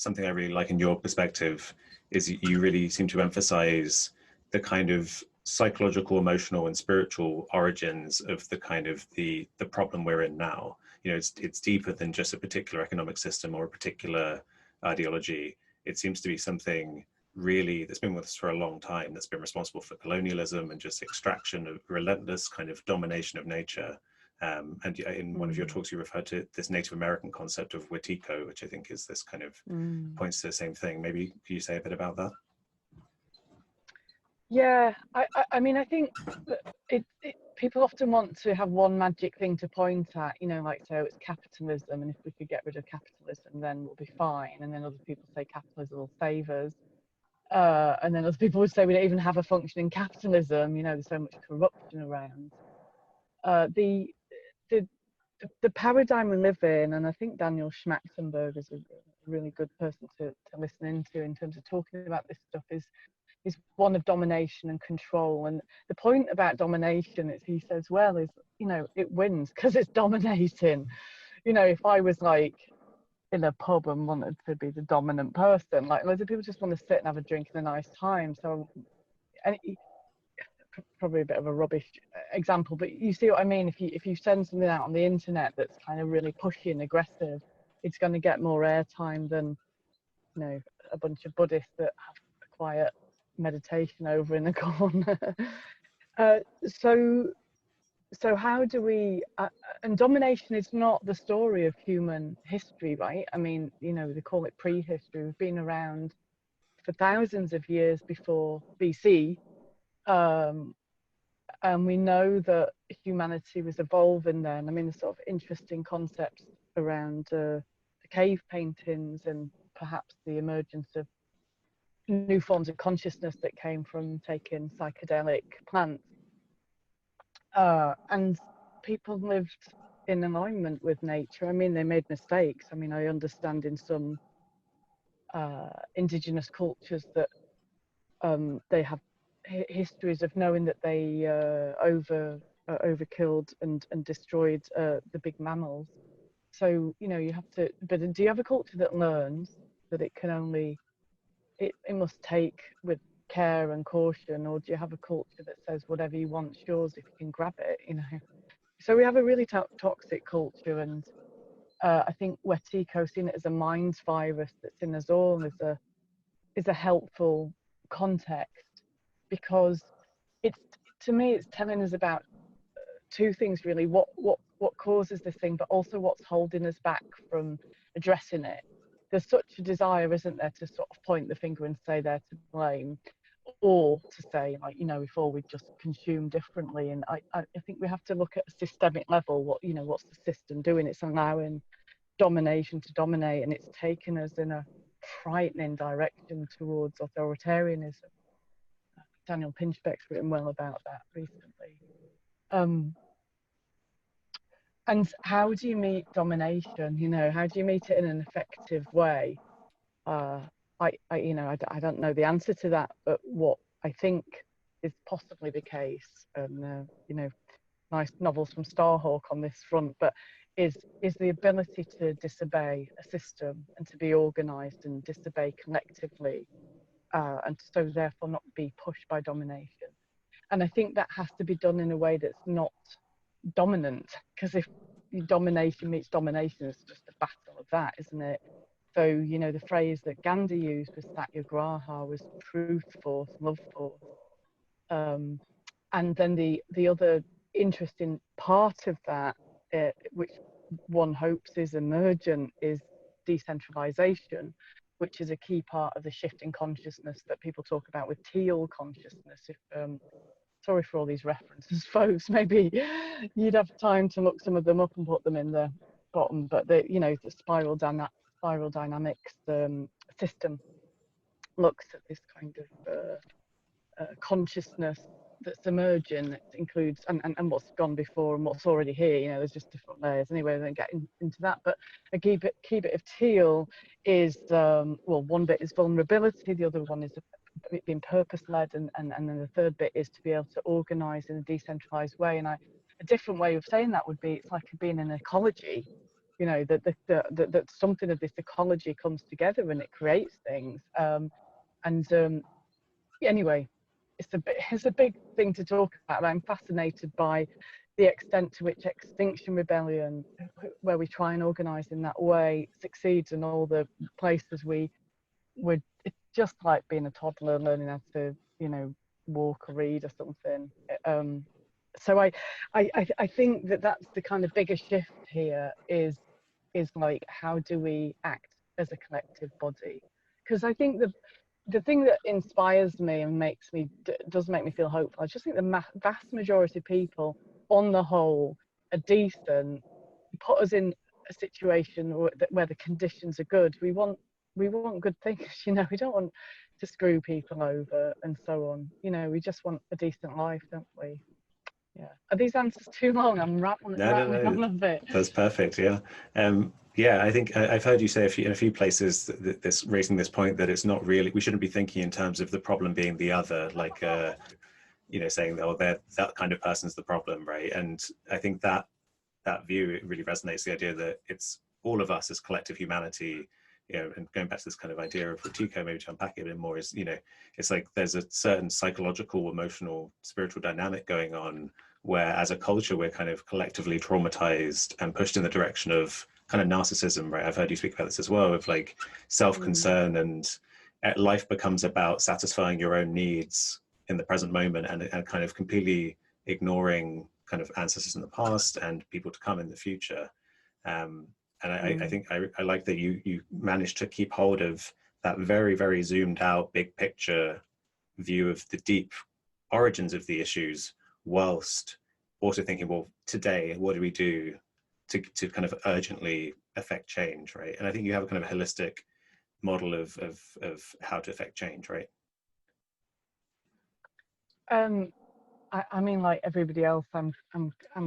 something I really like in your perspective is you really seem to emphasize the kind of psychological, emotional, and spiritual origins of the kind of the problem we're in now. You know, it's deeper than just a particular economic system or a particular ideology. It seems to be something really that's been with us for a long time, that's been responsible for colonialism and just extraction of relentless kind of domination of nature. And in one of your talks, you referred to this Native American concept of Wetiko, which I think is this kind of points to the same thing. Maybe can you say a bit about that? Yeah, I mean, I think that people often want to have one magic thing to point at, you know, like, so it's capitalism, and if we could get rid of capitalism, then we'll be fine. And then other people say capitalism will save us. And then other people would say we don't even have a functioning capitalism, you know, there's so much corruption around. The paradigm we live in, and I think Daniel Schmachtenberg is a really good person to listen into in terms of talking about this stuff, is one of domination and control. And the point about domination, is he says, well, is, you know, it wins because it's dominating. You know, if I was like in a pub and wanted to be the dominant person, like loads of people just want to sit and have a drink and a nice time. So, and probably a bit of a rubbish example, but you see what I mean. If you send something out on the internet that's kind of really pushy and aggressive, it's going to get more airtime than, you know, a bunch of Buddhists that have a quiet meditation over in the corner. So how do we and domination is not the story of human history, right? I mean, you know, they call it prehistory. We've been around for thousands of years before BC, and we know that humanity was evolving then. I mean, the sort of interesting concepts around the cave paintings and perhaps the emergence of new forms of consciousness that came from taking psychedelic plants. And people lived in alignment with nature. I mean, they made mistakes. I mean, I understand in some indigenous cultures that they have histories of knowing that they overkilled and destroyed the big mammals. So, you know, you have to, but do you have a culture that learns that it can only, it must take with care and caution, or do you have a culture that says whatever you want's yours if you can grab it, you know? So we have a really toxic culture, and I think Wetiko, seeing it as a mind virus that's in us all, is a helpful context, because it's, to me, it's telling us about two things really: what causes this thing, but also what's holding us back from addressing it. There's such a desire, isn't there, to sort of point the finger and say they're to blame, or to say, like, you know, before we just consume differently. And I think we have to look at a systemic level. What, you know, what's the system doing? It's allowing domination to dominate, and it's taken us in a frightening direction towards authoritarianism. Daniel Pinchbeck's written well about that recently. And how do you meet domination? You know, how do you meet it in an effective way? You know, I don't know the answer to that, but what I think is possibly the case, and you know, nice novels from Starhawk on this front, but is the ability to disobey a system and to be organized and disobey collectively, and so therefore not be pushed by domination. And I think that has to be done in a way that's not dominant, because if domination meets domination, it's just a battle of that, isn't it? So, you know, the phrase that Gandhi used was satyagraha, was truth force, love force. And then the other interesting part of that, which one hopes is emergent, is decentralization, which is a key part of the shift in consciousness that people talk about with teal consciousness. If sorry for all these references, folks, maybe you'd have time to look some of them up and put them in the bottom, but the, you know, the spiral dynamics system looks at this kind of consciousness that's emerging. It includes and what's gone before and what's already here. You know, there's just different layers. Anyway, we don't get into that. But a key bit of teal is well, one bit is vulnerability, the other one is being purpose-led, and then the third bit is to be able to organize in a decentralized way. And a different way of saying that would be, it's like being an ecology. you know, that something of this ecology comes together and it creates things. Anyway, it's a big thing to talk about. I'm fascinated by the extent to which Extinction Rebellion, where we try and organise in that way, succeeds in all the places it's just like being a toddler learning how to, you know, walk or read or something. So I think that's the kind of bigger shift here is like, how do we act as a collective body? Because I think the thing that inspires me and does make me feel hopeful, I just think the vast majority of people on the whole are decent, put us in a situation where the conditions are good. We want good things, you know. We don't want to screw people over and so on, you know. We just want a decent life, don't we? Yeah. Are these answers too long? I'm rattling on a bit. That's perfect. Yeah. Yeah, I think I've heard you say in a few places that raising this point that it's not really, we shouldn't be thinking in terms of the problem being the other, like, you know, saying, oh, that kind of person's the problem, right? And I think that view, it really resonates, the idea that it's all of us as collective humanity, you know. And going back to this kind of idea of Retico, maybe to unpack it a bit more, is, you know, it's like there's a certain psychological, emotional, spiritual dynamic going on where as a culture we're kind of collectively traumatized and pushed in the direction of kind of narcissism, right? I've heard you speak about this as well, of like self-concern, and life becomes about satisfying your own needs in the present moment, and kind of completely ignoring kind of ancestors in the past and people to come in the future. And I think I like that you managed to keep hold of that very, very zoomed out, big picture view of the deep origins of the issues, whilst also thinking, well, today, what do we do to kind of urgently affect change, right? And I think you have a kind of holistic model of how to affect change, right? I mean, like everybody else, I'm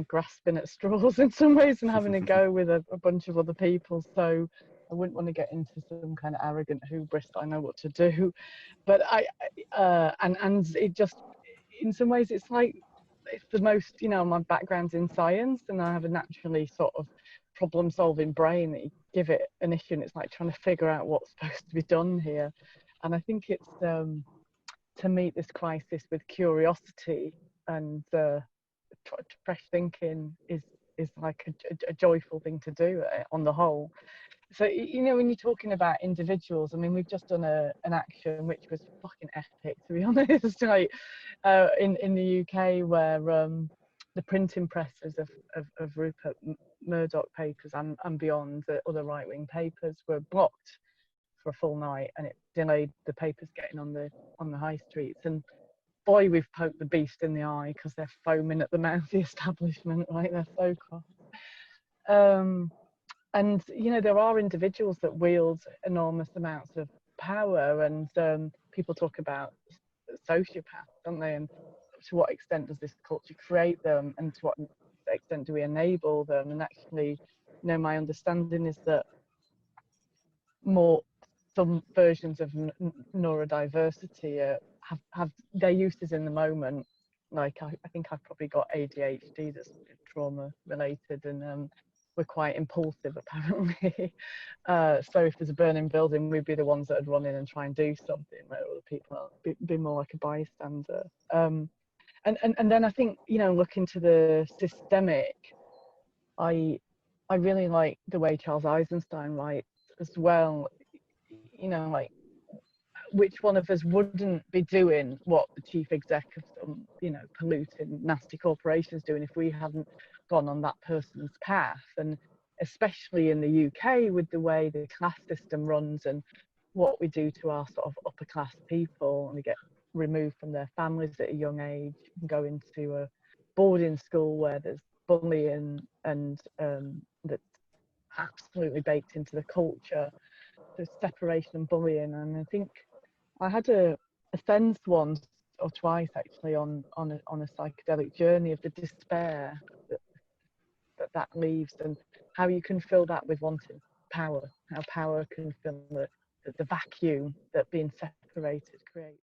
grasping at straws in some ways and having a go with a bunch of other people. So I wouldn't want to get into some kind of arrogant hubris that I know what to do. But and it just, in some ways, it's like, it's the most, you know, my background's in science and I have a naturally sort of problem solving brain that you give it an issue and it's like trying to figure out what's supposed to be done here. And I think it's to meet this crisis with curiosity and fresh thinking is like a joyful thing to do on the whole. So, you know, when you're talking about individuals, I mean, we've just done an action which was fucking epic, to be honest, like in the UK, where the printing presses of Rupert Murdoch papers and beyond, the other right-wing papers, were blocked for a full night, and it delayed the papers getting on the high streets. And boy, we've poked the beast in the eye, because they're foaming at the mouth, the establishment, right? They're so cross. And, you know, there are individuals that wield enormous amounts of power, and people talk about sociopaths, don't they? And to what extent does this culture create them, and to what extent do we enable them? And actually, you know, my understanding is that some versions of neurodiversity have their uses in the moment. Like I think I've probably got ADHD that's trauma related, and we're quite impulsive apparently. So if there's a burning building, we'd be the ones that would run in and try and do something, where other people be more like a bystander. And then I think, you know, looking to the systemic, I really like the way Charles Eisenstein writes as well. You know, like, which one of us wouldn't be doing what the chief exec of some, you know, polluting, nasty corporations doing if we hadn't gone on that person's path? And especially in the UK, with the way the class system runs and what we do to our sort of upper class people, and they get removed from their families at a young age and go into a boarding school where there's bullying, and that's absolutely baked into the culture. There's separation and bullying. And I think I had a sense once or twice actually on a psychedelic journey of the despair that leaves, and how you can fill that with wanting power, how power can fill the vacuum that being separated creates.